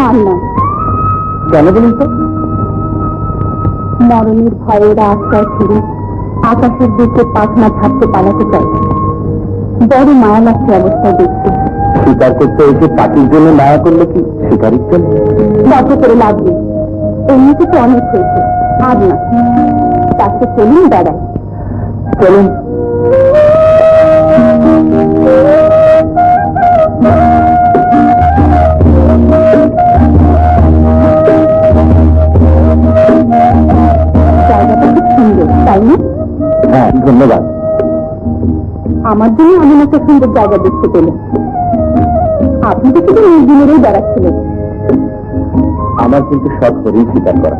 আর না। কেন বলুন তো? মরণের ভয়ের আশ্রয় ছেড়ে আকাশের দিকে পাখনা ছাড়তে পালাতে চাইছে। বড় মায়া লাগছে অবস্থায় দেখতে। স্বীকার করতে এসে পাখির জন্য মায়া করলে কি শিকারির চলে? কত করে লাগবে, এমনিতে তো অনেক হয়েছে, আর না। তাকে চলুন দাঁড়ায়। চলুন। জায়গাটা খুব সুন্দর, তাই না? হ্যাঁ, ধন্যবাদ। আমার জন্য এমন একটা সুন্দর জায়গা দেখতে পেলেন। আপনি তো শুধু নির্দিনেরই বেড়াচ্ছিলেন। আমার কিন্তু সব হরিণ স্বীকার করা।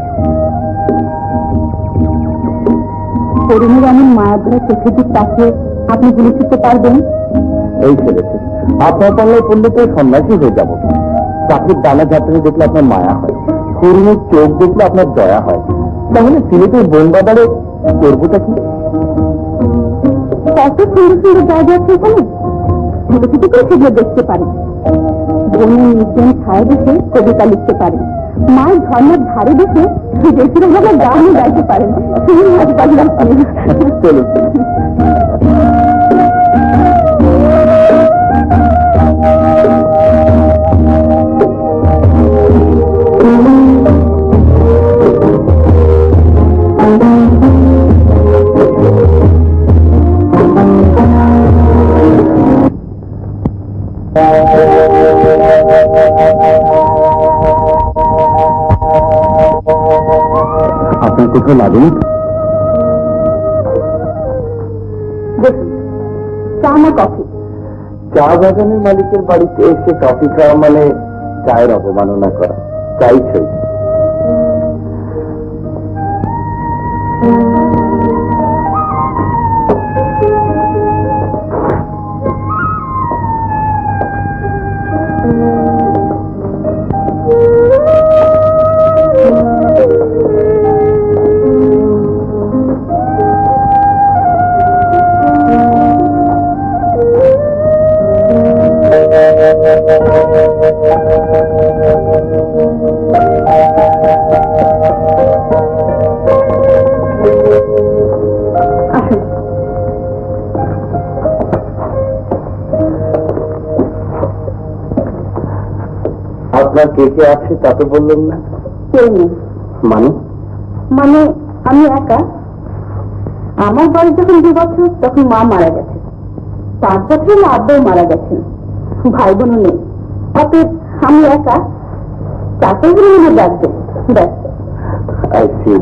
হরিণের এমন মায়া ধরে চোখে দিক তাকে আপনি ভুলে ছুটতে পারবেন? এই ছেলেছে আপনার পাল্লায় পড়লে তো সন্ন্যাসী হয়ে যাব। চাকরির ডানা যাত্রা দেখলে আপনার মায়া হয়, হরিণের চোখ দেখলে আপনার দয়া হয়। তাহলে সিলেটের বন বাজারে করবোটা কি? কত সুন্দর সুন্দর জায়গা আছে এখানে, ছোট ছোট করে সেগুলো দেখতে পারেন। বনের নির্জন ছায়া দেখে কবিতা লিখতে পারেন। মায়ের ঝর্ণার ধারে দেখে দেশের ভাবে গানও গাইতে পারেন। চলুন। আপনার কোথাও লাগেনি? দেখুন, চা না কফি? চা বাগানের মালিকের বাড়িতে এসে কফি খাওয়া মানে চায়ের অবমাননা করা। চাই ছই। আপনার কে কে আছে তা তো বললেন না। কেউ নেই। মানে? মানে আমি একা। আমার বয়স যখন 2 বছর তখন মা মারা গেছে। 5 বছর হলে আব্বাও মারা গেছেন। ভাই বোনও নেই। অতএব আমি একা। তাতে মনে রাখবে। ব্যাস। I C.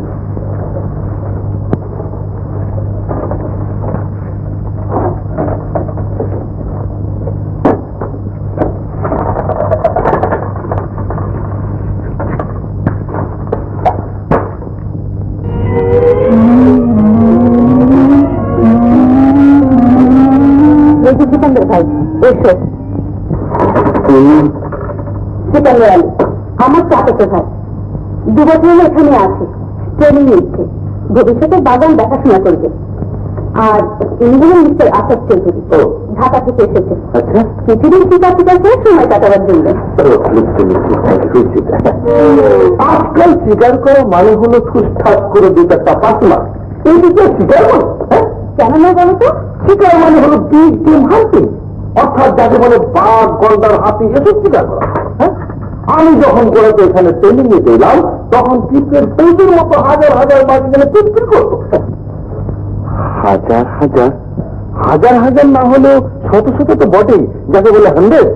সিকান্দার ভাই এসো। সিকান্দার আলী আমার চাচাতো ভাই। 2 বছর হলো এখানে আছে, ট্রেনিং নিচ্ছে। ভবিষ্যতে বাগান দেখাশোনা করবে। আর ইনি হলেন মিস্টার আসাদ চৌধুরী, ঢাকা থেকে এসেছে। আচ্ছা, কিছুদিন শিকার শিকার করে সময় কাটাবার জন্য। আজকাল স্বীকার করা মানে হলো সুস্থাস করে 2-4টা পাতলা। এই দিকে স্বীকার করো। কেন না বলো তো? শিকার মানে হলো বিগ গেম হান্টিং, অর্থাৎ যাকে বলে বাঘ, গন্ডার, হাতি, এসব শিকার করা। আমি যখন করে এখানে ট্রেনিং নিতে এলাম তখন দ্বীপের বইদের মতো হাজার হাজার মাছ গেলে পিটপিট করতো। হাজার হাজার হাজার হাজার না হলেও শত শত তো বটেই, যাকে বলে 100।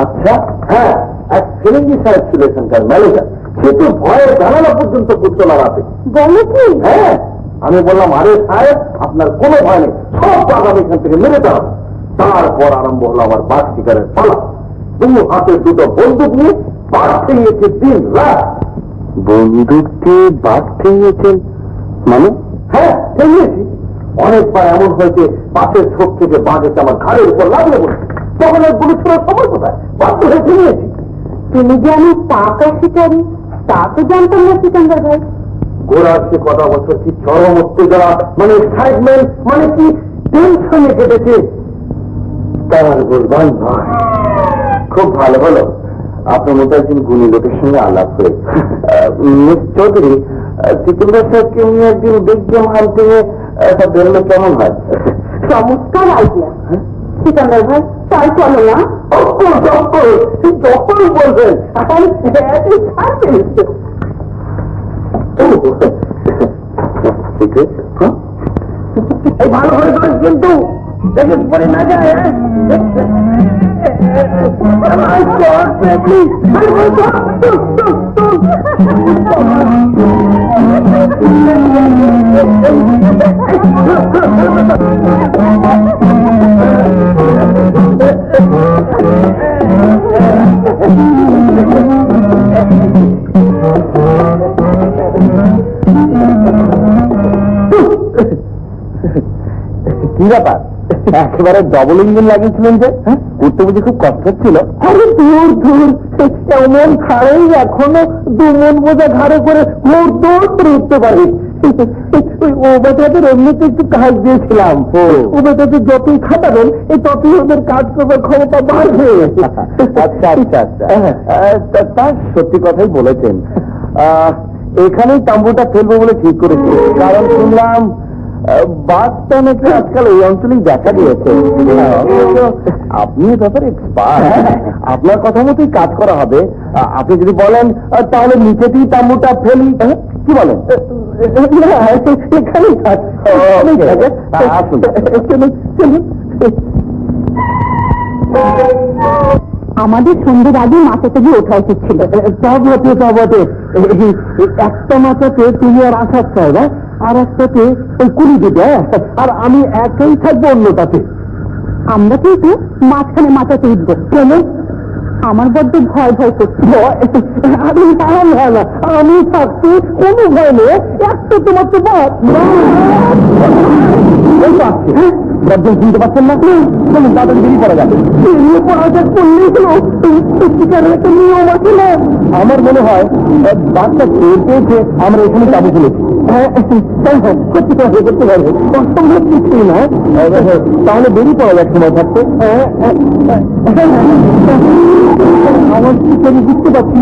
আচ্ছা, হ্যাঁ, এক ফিরিঙ্গি সাহেব ছিল এখানকার ম্যানেজার। সে তো ভয়ে জানালা পর্যন্ত করতো না রাতে। বলো কি? হ্যাঁ, আমি বললাম, আরে সাহেব, আপনার কোনো ভয় নেই, সব টাকা আমি এখান থেকে মেরে দেওয়া। তারপর আরম্ভ হলো আমার বাঘ শিকারের পালা। 2 হাতে 2টো বন্দুক নিয়ে বাঘ ঠেঙিয়েছে 3 রাত। বন্দুক দিয়ে বাঘ ঠেঙিয়েছেন মানে? হ্যাঁ, ঠেঙিয়েছি। অনেকবার এমন হয়েছে পাশের ছোপ থেকে বাঘ এসে আমার ঘাড়ের উপর লাগলে বলে, তখন আর গুলি ছোড়ার সময় কোথায়, বাধ্য হয়ে ঠেঙিয়েছি। তুমি যে আমি পাকা শিকারি তা তো জানতাম না সিকান্দার ভাই। গোড়ার সে কথা বছর কি চরম উত্তেজনা, মানে এক্সাইটমেন্ট, মানে কি টেনশনে কেটেছে তার বলবার নয়। খুব ভালো হলো আপনার মতো একজন গুণী লোকের সঙ্গে আলাপ করে। মিস চৌধুরী, সিকিন্দার সাহেবকে উনি একদিন বেগম হান্টিংয়ে বেরোলে কেমন হয়? চমৎকার আইডিয়া। সিকান্দার ভাই, তাই চলো না? যখনই বলবেন। ভালো করে কিন্তু দেখে পরে না যায়। কি ব্যাপার, একেবারে ডবল ইঞ্জিন লাগিয়েছিলেন যে? উঠতে বুঝে খুব কষ্ট হচ্ছিল? আরে দূর দূর, এমন খাড়েই এখনো 2 মন বোঝা ঘাড়ে করে ঘোর দৌড় করে উঠতে পারি। ও বেটাদের এমনিতে একটু কাজ দিয়েছিলাম। ও বেটাদের যতই খাটাবেন ততই ওদের কাজ করবার ক্ষমতা বাড়বে। আচ্ছা আচ্ছা আচ্ছা, তা সত্যি কথাই বলেছেন। এখানেই তাম্বুটা ফেলবো বলে ঠিক করেছি, কারণ শুনলাম বাসটা নাকি আজকাল এই অঞ্চলেই দেখা দিয়েছে। আপনি এ ব্যাপারে এক্সপার্ট, আপনার কথা মতোই কাজ করা হবে। আপনি যদি বলেন তাহলে নিচেতেই তাম্বুটা ফেলি, কি বলেন? এখানেই থাক। আসুন চলুন। আমাদের সন্ধ্যের আগে মাথাতে গিয়ে ওঠা উচিত ছিল। তা বটে। একটা মাথাতে তুমি আর আসার চাই, আর একটাতে ওই কুড়ি দিবে, আর আমি একাই থাকবো অন্যটাতে। আমরা কিন্তু মাঝখানে মাথাতে উঠবো। কেন? আমার বড্ড ভয় করছে। আমি থাকতে কোনো ভয় নেই, একটা তোমার তো একজন শুনতে পাচ্ছেন না? চলুন তাড়াতাড়ি বেরিয়ে পড়া যাবে। বেরিয়ে পড়া যাক করলেই হলো, সত্যিকারের একটা নিয়ম আছে না? আমার মনে হয় বাচ্চা টের পেয়েছে আমরা এখানে যাবো বলেছি। সত্যিকার হয়ে করতে পারবে, অসম্ভব কিছুই না। তাহলে বেরিয়ে পড়া যাক সময় থাকতে। আমার বুঝতে পারছি